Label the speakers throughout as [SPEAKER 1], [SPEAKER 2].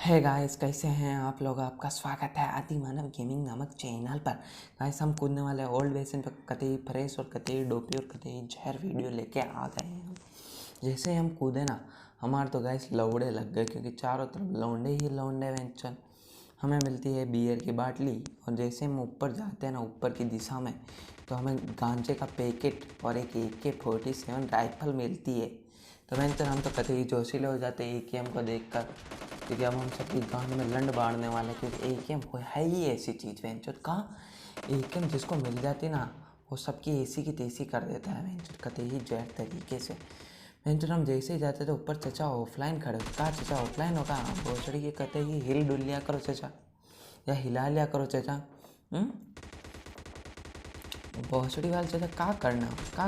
[SPEAKER 1] Hey guys, कैसे हैं आप लोग। आपका स्वागत है आदि मानव गेमिंग नामक चैनल पर। गाइस, हम कूदने वाले ओल्ड वेसन पर कतई फ्रेश और कतई डोपी और कतई जहर वीडियो लेके आ गए हैं। जैसे हम कूदे ना, हमारे तो गाइस लौड़े लग गए, क्योंकि चारों तरफ लौंडे ही लौंडे वेंचन। हमें मिलती है बियर की बाटली, और जैसे हम ऊपर जाते हैं ना, ऊपर की दिशा में, तो हमें गांजे का पैकेट और एक AK-47 राइफल मिलती है। तो वेंचर हम तो कतई जोशीले हो जाते हैं AKM को देख कर, क्योंकि अब हम सबकी गांड में लंड बाढ़ने वाले, क्योंकि AKM है ही ऐसी चीज़ वेंचर। कहाँ AKM जिसको मिल जाती ना, वो सबकी ऐसी की तैसी कर देता है वेंचर, कतई ही जैट तरीके से। वेंचर हम जैसे ही जाते थे ऊपर, चचा ऑफलाइन खड़े हो। कहा चचा ऑफलाइन होगा, भोसड़ी के कहते ही हिल डुल लिया करो चचा, या हिला लिया करो चचा। भोसड़ी वाले चचा क्या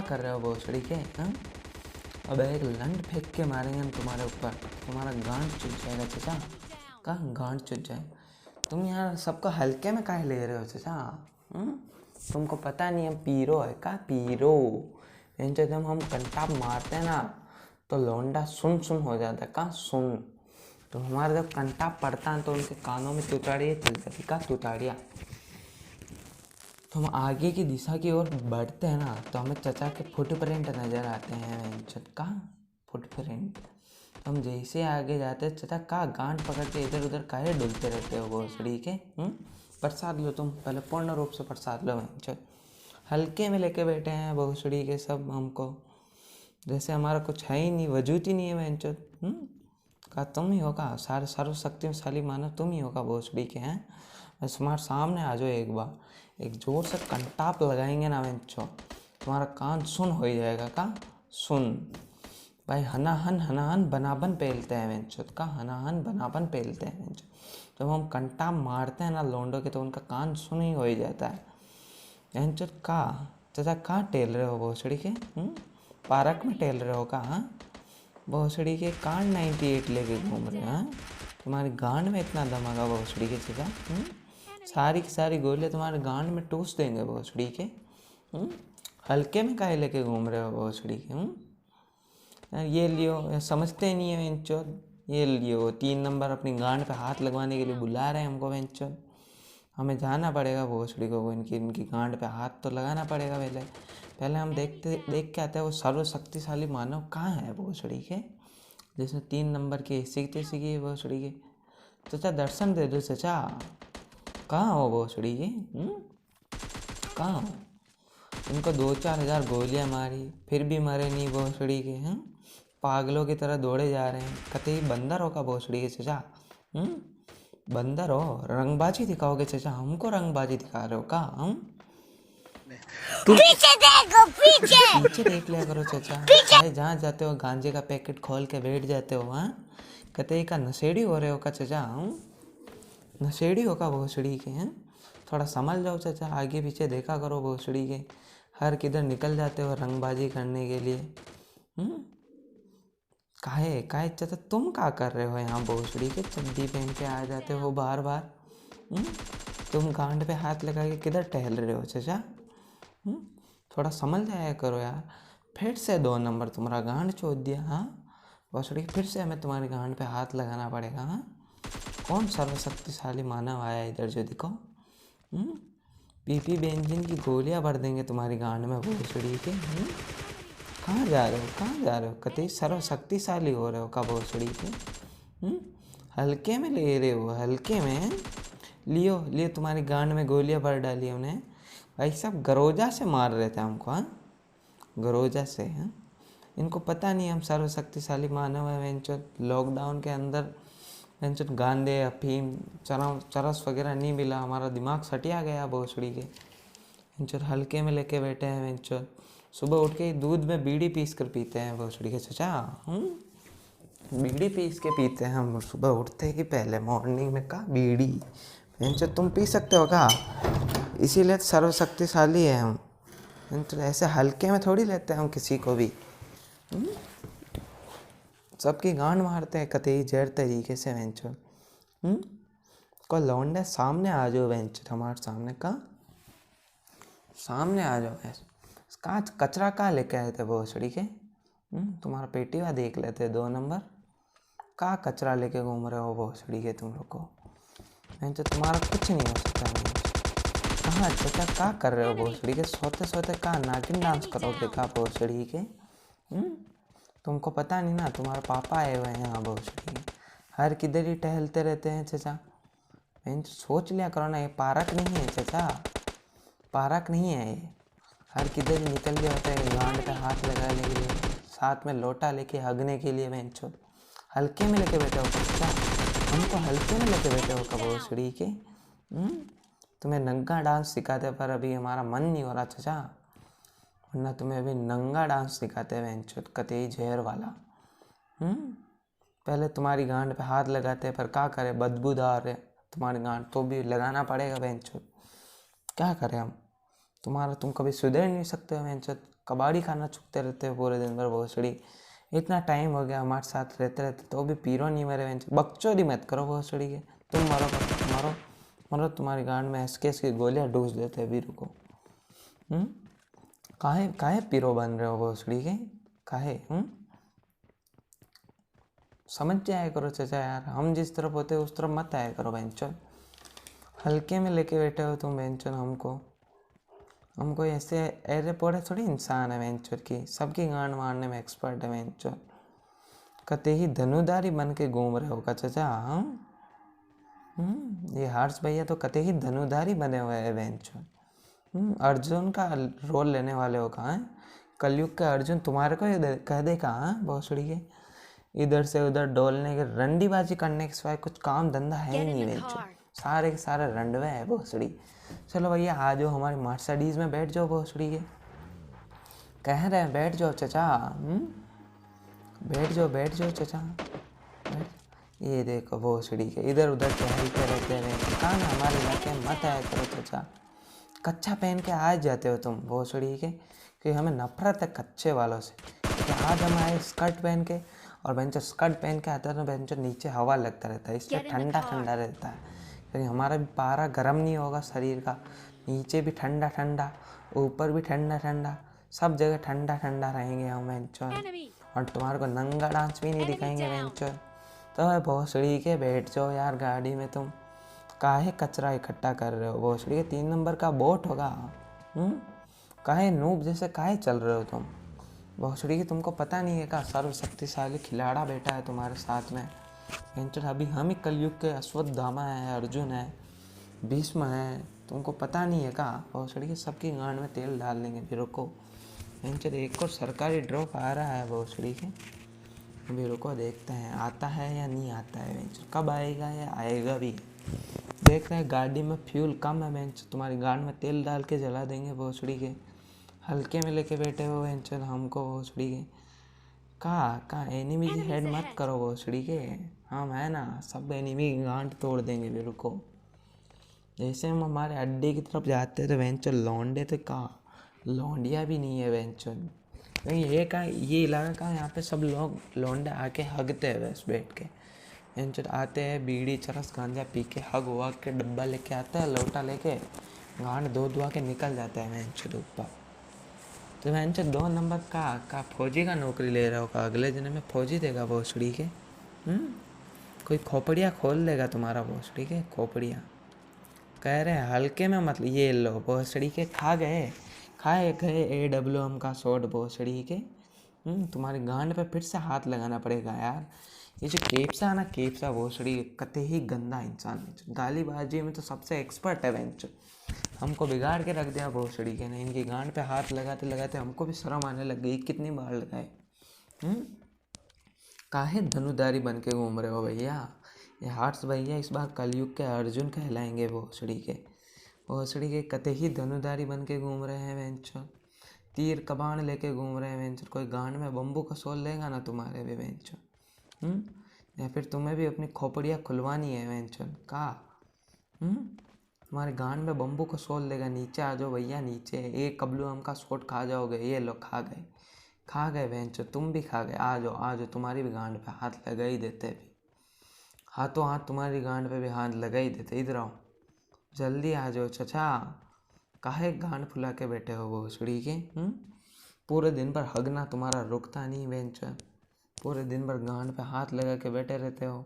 [SPEAKER 1] कर रहे हो भोसड़ी के। अब एक लंड फेंक के मारेंगे हम तुम्हारे ऊपर, तुम्हारा गांड चुट जाएगा चचा। कहाँ गांड चुट जाए। तुम यार सबको हल्के में काहे ले रहे हो चचा। तुमको पता नहीं हम पीरो है का, पीरो। जब हम कंटाप मारते हैं ना, तो लौंडा सुन सुन हो जाता है। कहाँ सुन। तो हमारा जब कंटाप पड़ता है तो उनके कानों में तुताड़ियाँ चल जाती। कहाँ तुताड़ियाँ। तो हम आगे की दिशा की ओर बढ़ते हैं ना, तो हमें चचा के फुटप्रिंट नज़र आते हैं वेंचर। कहाँ फुटप्रिंट। हम जैसे आगे जाते हैं, चचा कहाँ गांड पकड़ के इधर उधर काहे डुलते रहते हो भोसड़ी के। प्रसाद लो तुम, पहले पूर्ण रूप से प्रसाद लो वेंचर। हल्के में लेके बैठे हैं भोसड़ी के सब हमको, जैसे हमारा कुछ है ही नहीं, वजूद ही नहीं है वेंचर। का तुम ही होगा सारे सर्वशक्तिशाली मानव, तुम ही होगा भोसड़ी के हैं। बस तुम्हारे सामने आ जाओ एक बार, एक जोर से कंटाप लगाएंगे ना वेंचो, तुम्हारा कान सुन हो ही जाएगा। का सुन भाई, हनाहन बनाबन पेलते हैं वेंचो। का हनाहन बनाबन पेलते हैं वेंचो। जब हम कंटाप मारते हैं ना लोंडो के, तो उनका कान सुन ही हो ही जाता है वेंचो। का चाचा कहाँ टेल रहे हो भोसड़ी के। पार्क में टेल रहे हो का। हाँ भोसड़ी के कान 98 लेके घूम रहे हैं। हाँ तुम्हारी गांड में इतना दमागा भोसड़ी के चचा। सारी की सारी गोलियाँ तुम्हारे गांड में टूस देंगे भोसड़ी के। हल्के में काहे लेके घूम रहे हो भोसड़ी के। ये लियो, समझते नहीं है वेंचर। ये लियो 3 नंबर अपनी गांड पे हाथ लगवाने के लिए बुला रहे हैं हमको वेंचर। हमें जाना पड़ेगा भोसड़ी को, इनकी गांड पे हाथ तो लगाना पड़ेगा। पहले हम देख के आते हैं वो सर्वशक्तिशाली मानव कहाँ है भोसड़ी के, जिसने 3 नंबर की ऐसी तैसी की भोसड़ी के। चचा दर्शन दे दो चचा। कहाँ हो भोसड़ी के। कहाँ हो। इनको 2-4 हज़ार गोलियाँ मारी, फिर भी मरे नहीं भोसड़ी के। पागलों की तरह दौड़े जा रहे हैं। कतई बंदर हो का भोसड़ी के चचा। बंदर हो, रंगबाजी दिखाओगे चचा। हमको रंगबाजी दिखा रहे हो का। तुम पीछे देखो, पीछे देख लिया करो चचा। भाई जहाँ जाते हो गांजे का पैकेट खोल के बैठ जाते हो। हाँ कतई का नशेड़ी हो रहे हो का चचा। नशेड़ी हो का भोसड़ी के। हैं थोड़ा समझ जाओ चचा, आगे पीछे देखा करो भोसड़ी के। हर किधर निकल जाते हो रंगबाजी करने के लिए। काहे काहे चचा, तुम क्या कर रहे हो यहाँ भोसड़ी के। चड्डी पहन के आ जाते हो बार बार। तुम गांड पे हाथ लगा के किधर टहल रहे हो चचा। थोड़ा समझ जाया करो यार। फिर से 2 नंबर तुम्हारा गांड चोद दिया। हाँ भोसड़ी, फिर से हमें तुम्हारी गांड पे हाथ लगाना पड़ेगा। हाँ कौन सर्वशक्तिशाली मानव आया इधर जो दिखो। PP बेंजीन की गोलियां भर देंगे तुम्हारी गांड में भोसड़ी के। कहाँ जा रहे हो, कहाँ जा रहे हो। कतई सर्वशक्तिशाली हो रहे हो का भोसड़ी के। हल्के में ले रहे हो, हल्के में। लियो तुम्हारी गांड में गोलियां भर डाली उन्हें। भाई साहब गरोजा से मार रहे थे हमको। हाँ गरोजा से। हाँ इनको पता नहीं हम सर्वशक्तिशाली मानव है वेंचर। लॉकडाउन के अंदर वेंचर गांदे अफीम चरस वगैरह नहीं मिला, हमारा दिमाग सटिया गया भोसड़ी के वेंचर। हल्के में लेके बैठे हैं वेंचर। सुबह उठ के दूध में बीड़ी पीस कर पीते हैं भोसड़ी के चचा। बीड़ी पीस के पीते हैं हम सुबह उठते ही पहले मॉर्निंग में। का बीड़ी वेंचर तुम पी सकते हो का, इसीलिए सर्वशक्तिशाली है हम। तो ऐसे हल्के में थोड़ी लेते हैं हम किसी को भी। सबकी गांड मारते हैं कतई जहर तरीके से वेंचर। को लौंडे सामने आ जाओ वेंचर, हमारे सामने। का सामने आ जाओ। कहाँ कचरा कहाँ लेके आए थे भोसड़ी के। तुम्हारा पेटीवा देख लेते 2 नंबर। का कचरा लेके घूम रहे हो भोसड़ी के तुम लोग को। तो तुम्हारा कुछ नहीं हो सकता। कहाँ चचा का कर रहे हो भोसड़ी के, सोते सोते का नागिन डांस करोगे का भोसड़ी के। तुमको पता नहीं ना, तुम्हारा पापा आए हुए हैं यहाँ भोसड़ी के, हर किधर ही टहलते रहते हैं चचा। सोच लिया करो ना, ये पार्क नहीं है चचा, पार्क नहीं है ये। हर किधर ही निकल गया होता है गांड पे हाथ लगाने के लिए, साथ में लोटा लेके हगने के लिए। बेंचो हल्के में लेके बैठे हो चचा, हमको हल्के में लेके बैठे हो कब भोसड़ी के। तुम्हें नंगा डांस सिखाते पर अभी हमारा मन नहीं हो रहा चचा, वरना तुम्हें अभी नंगा डांस सिखाते हैं बेंचो कतई जहर वाला। पहले तुम्हारी गांड पे हाथ लगाते पर क्या करे, बदबूदार है तुम्हारी गांड, तो भी लगाना पड़ेगा बेंचो, क्या करें हम। तुम कभी सुधर नहीं सकते हो बेंचो, कबाड़ी खाना चुकते रहते हो पूरे दिन भर भोसड़ी। इतना टाइम हो गया हमारे साथ रहते रहते तो भी पीरो नहीं मरे बेंचो। बकचोदी मत करो भोसड़ी के, तुम मरो मरो मरो, तुम्हारी गांड में एसकेस की गोलियां डूस देते हैं वीरू को। काहे काहे पीरो बन रहे हो भोसड़ी के, काहे। समझ जाया करो चचा यार, हम जिस तरफ होते उस तरफ मत आया करो बेंचो। हल्के में लेके बैठे हो तुम बेंचो हमको ऐसे ऐरे पोड़े थोड़ी इंसान है बेंचो की, सबकी गांड मारने में एक्सपर्ट है बेंचो। कते ही धनुधारी बन के घूम रहे हो का चचा। ये हर्ष भैया तो कते ही धनुधारी बने हुए हैं बेंचो। अर्जुन का रोल लेने वाले हो कहाँ है, कलयुग का अर्जुन तुम्हारे को कह दे कहाँ भोसड़ी के। इधर से उधर डोलने के, रंडीबाजी करने के सिवाय कुछ काम धंधा है ही नहीं बेंचो, सारे के सारे रंडवे है भोसड़ी। चलो भैया आ जाओ हमारी मर्सिडीज में बैठ जाओ भोसड़ी के, कह रहे हैं बैठ जाओ चचा। बैठ जाओ चचा। ये देखो भोसड़ी के इधर उधर टहलते रहते हैं, कहाँ ना हमारे इलाके में मत आया करो चचा। कच्चा पहन के आ जाते हो तुम भोसड़ी के, कि हमें नफरत है कच्चे वालों से। क्योंकि आज हम आए स्कर्ट पहन के, और बेंचो स्कर्ट पहन के आता है तो बेंचो नीचे हवा लगता रहता है, इसलिए ठंडा ठंडा रहता है। क्योंकि हमारा भी पारा गर्म नहीं होगा शरीर का, नीचे भी ठंडा ठंडा, ऊपर भी ठंडा ठंडा, सब जगह ठंडा ठंडा रहेंगे हम बेंचो। और तुम्हारे को नंगा डांस भी नहीं दिखाएंगे बेंचो। तो भोसड़ी के बैठ जाओ यार गाड़ी में, तुम काहे कचरा इकट्ठा कर रहे हो भोसड़ी के, 3 नंबर का बोट होगा। काहे नूब जैसे काहे चल रहे हो तुम भोसड़ी की, तुमको पता नहीं है का सर्वशक्तिशाली खिलाड़ा बैठा है तुम्हारे साथ में। अभी हम ही कलयुग के अश्वत्थामा है, अर्जुन है, भीष्म है, तुमको पता नहीं है का भोसड़ी के, सबकी गांड में तेल डाल देंगे फिर रुको। एक और सरकारी ड्रॉप आ रहा है भोसड़ी के, अभी रुको देखते हैं आता है या नहीं आता है, कब आएगा या आएगा भी देख रहे हैं। गाड़ी में फ्यूल कम है बेंच, तुम्हारी गाड़ में तेल डाल के जला देंगे भोसड़ी के। हल्के में लेके बैठे हो बेंच हमको भोसड़ी के, का एनिमी की हेड मत करो भोसड़ी के, हम है ना सब एनिमी की गांठ तोड़ देंगे मेरे को। जैसे हम हमारे अड्डे की तरफ जाते तो बेंच लौंडे तो का लौंडिया भी नहीं है बेंच, ये इलाका का यहाँ पे सब लोग लौंडे आके हगते हैं बस बैठ के। बेंच आते हैं बीड़ी चरस गांजा पी के, हग वग के डब्बा लेके आता है, लोटा लेके गांड धो धुआ के निकल जाता है बेंच ऊपर। तो बेंच 2 नंबर का फौजी का नौकरी ले रहा होगा, अगले दिन में फौजी देगा भोसड़ी के। कोई खोपड़िया खोल देगा तुम्हारा भोसड़ी के, खोपड़िया कह रहे हैं हल्के में मतलब। ये लो भोसड़ी के खाए गए AWM का शॉट भोसड़ी के। तुम्हारी गांड पे फिर से हाथ लगाना पड़ेगा यार। ये जो केप्सा है ना, केप्सा भोसड़ी कते ही गंदा इंसान है, गालीबाजी में तो सबसे एक्सपर्ट है बेंच, हमको बिगाड़ के रख दिया भोसड़ी के ने। इनकी गांड पे हाथ लगाते लगाते हमको भी शर्म आने लग गई, कितनी बार लगाए। काहे धनुधारी बन के घूम रहे हो भैया, ये हर्ष भैया इस बार कलयुग के अर्जुन कहलाएंगे भोसड़ी के कते ही धनुधारी बन के घूम रहे हैं बेंचो, तीर कबान लेके घूम रहे हैं बेंचो। कोई गांड में बम्बू का सोल लेगा ना तुम्हारे भी बेंचो, या फिर तुम्हें भी अपनी खोपड़ियाँ खुलवानी है बेंचो का। तुम्हारे गांड में बम्बू का सोल लेगा, नीचे आ जाओ भैया नीचे, एक कबलू हम का शॉट खा जाओगे, ये लो खा गए बेंचो, तुम भी खा गए। आ जाओ तुम्हारी भी गांड पे हाथ लगा ही देते भी, हाथों हाथ तुम्हारी गांड पे भी हाथ लगा ही देते। इधर आओ जल्दी आ जाओ चचा, काहे गांड फुला के बैठे हो भोसड़ी के। पूरे दिन पर हगना तुम्हारा रुकता नहीं बेंचो, पूरे दिन भर गांड पे हाथ लगा के बैठे रहते हो।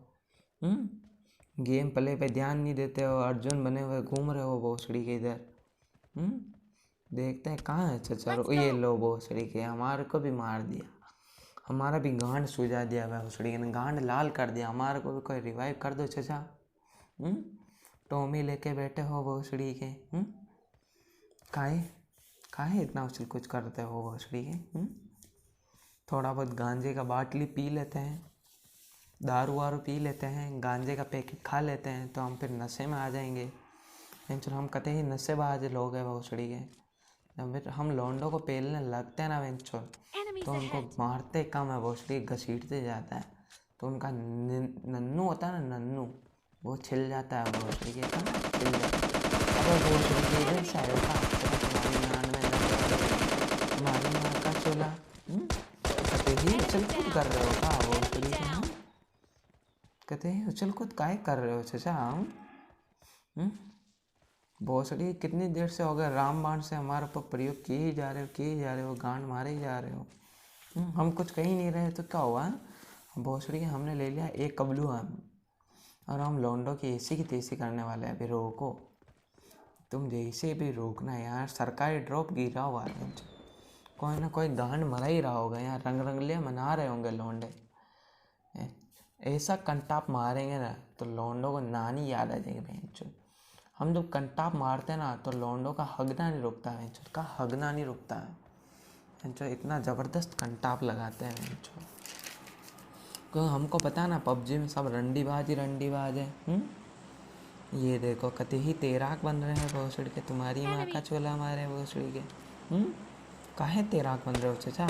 [SPEAKER 1] गेम प्ले पे ध्यान नहीं देते हो, अर्जुन बने हुए घूम रहे हो भोसड़ी के इधर। देखते हैं कहाँ है चचा। ये लो भोसड़ी के, हमारे को भी मार दिया, हमारा भी गांड सूझा दिया भोसड़ी ने, गांड लाल कर दिया, हमारे को भी कोई रिवाइव कर दो चचा। टॉमी लेके बैठे हो भोसड़ी के। काहे इतना उछल कुछ करते हो भोसड़ी के। थोड़ा बहुत गांजे का बाटली पी लेते हैं, दारू वारू पी लेते हैं, गांजे का पैकेट खा लेते हैं, तो हम फिर नशे में आ जाएंगे। वेंचर हम कते ही नशेबाज लोग हैं भोसड़ी के। जब फिर हम लौंडों को पेलने लगते हैं ना वेंचर, तो उनको मारते कम है भोसड़ी, घसीटते जाता है, तो उनका नन्नू होता है ना, नन्नू, वो छिल जाता है भोसड़ी के, छिल जाता है। अगर भोसड़ी के इधर से आयो था तुम्हारी नान में तुम्हारी माँ का चोला कते ही उछल कूद कर रहे हो का भोसड़ी के। कहते हैं उछल कूद काहे कर रहे हो चचा। भोसड़ी कितनी देर से हो गया राम बाण से हमारे ऊपर प्रयोग किए ही जा रहे हो, गांड मारे ही जा रहे हो। हम कुछ कह ही नहीं रहे तो क्या हुआ। भोसड़ी के हमने ले लिया एक कबलू हम, और हम लौंडों की ऐसी की तैसी करने वाले हैं। अभी रोको, तुम जैसे भी रोकना यार। सरकारी ड्रॉप गिरा हुआ है, कोई ना कोई गांड मरा ही रहा होगा यार, रंग रंगलियाँ मना रहे होंगे लौंडे। ऐसा कंटाप मारेंगे ना तो लौंडों को नानी याद आ जाएगी बहन। हम जब कंटाप मारते हैं ना तो लौंडों का हगना नहीं रुकता है, का हगना नहीं रुकता है। इतना ज़बरदस्त कंटाप लगाते हैं क्योंकि हमको पता है ना पबजी में सब रंडीबाज है। ये देखो कते ही तैराक बन रहे हैं भोसड़ी के, तुम्हारी माँ का चोला मारे भोसड़ी के। काहे तैराक बन रहे हो चचा।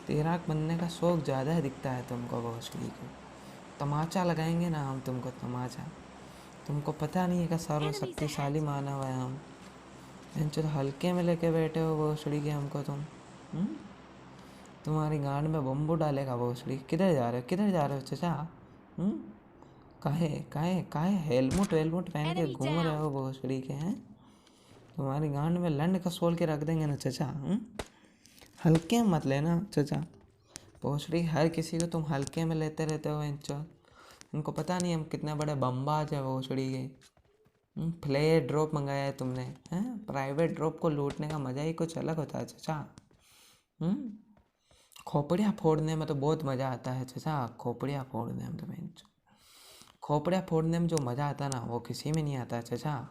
[SPEAKER 1] तैराक बनने का शौक ज़्यादा है दिखता है तुमको भोसड़ी को। तमाचा लगाएंगे ना हम तुमको, तमाचा। तुमको पता नहीं है कि सर्वशक्तिशाली माना हुआ है हम। हल्के में लेके बैठे हो भोसड़ी के हमको तुम। तुम्हारी गांड में बम्बू डालेगा भोसड़ी। किधर जा रहे हो चचा। काहे हेलमेट पहन के घूम रहे हो भोसड़ी के हैं। तुम्हारी गांड में लंड का सोल के रख देंगे ना चचा। हल्के में मत लेना चचा भोसड़ी, हर किसी को तुम हल्के में लेते रहते हो वेंचर। उनको पता नहीं हम कितने बड़े बम्बाज है भोसड़ी के। फ्लेयर ड्रॉप मंगाया है तुमने हैं। प्राइवेट ड्रॉप को लूटने का मज़ा ही कुछ अलग होता है चचा। खोपड़ियाँ फोड़ने में तो बहुत मज़ा आता है चचा। खोपड़ियाँ फोड़ने में तो वेंचर, खोपड़ियाँ फोड़ने में जो मज़ा आता है ना वो किसी में नहीं आता है चचा।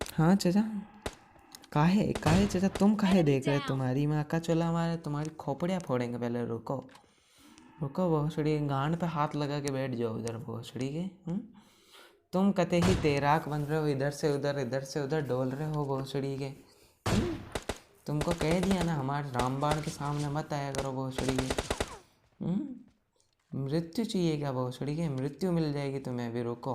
[SPEAKER 1] हाँ चचा, काहे चचा तुम काहे देख रहे। तुम्हारी माँ का चोला मारे, तुम्हारी खोपड़ियाँ फोड़ेंगे। पहले रुको भोसड़ी, गांड पे हाथ लगा के बैठ जाओ उधर भोसड़ी के। तुम कते ही तैराक बन रहे हो, इधर से उधर डोल रहे हो भोसड़ी के। तुमको कह दिया ना हमारे रामबाण के सामने मत आया करो भोसड़ी के। मृत्यु चाहिए क्या भोसड़ी के, मृत्यु मिल जाएगी तुम्हें। अभी रुको,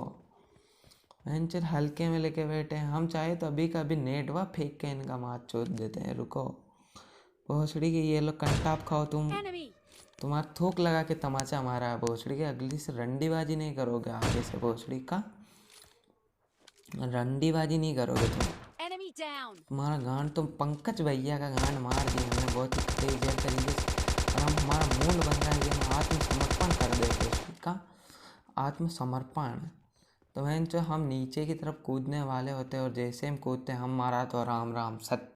[SPEAKER 1] चल हल्के में लेके बैठे हैं हम, चाहे तो अभी का अभी नेटवा फेंक के इनका माथ चोद देते हैं। रुको भोसड़ी के, ये लोग कंटाप खाओ तुम। तुम्हारा थूक लगा के तमाचा मारा है भोसड़ी के। अगली से रंडीबाजी नहीं करोगे आगे से भोसड़ी का, रंडीबाजी नहीं करोगे तुम। तुम्हारा गांड तुम पंकज भैया का गांड मार दिया हमने बहुत ही तेज तरीके से, और हम हमारा मूल बन रहा है कि हम आत्मसमर्पण कर दे भोसड़ी का। आत्मसमर्पण तो वह जो हम नीचे की तरफ कूदने वाले होते हैं, और जैसे हम कूदते हैं हम मारा तो राम राम सत्य।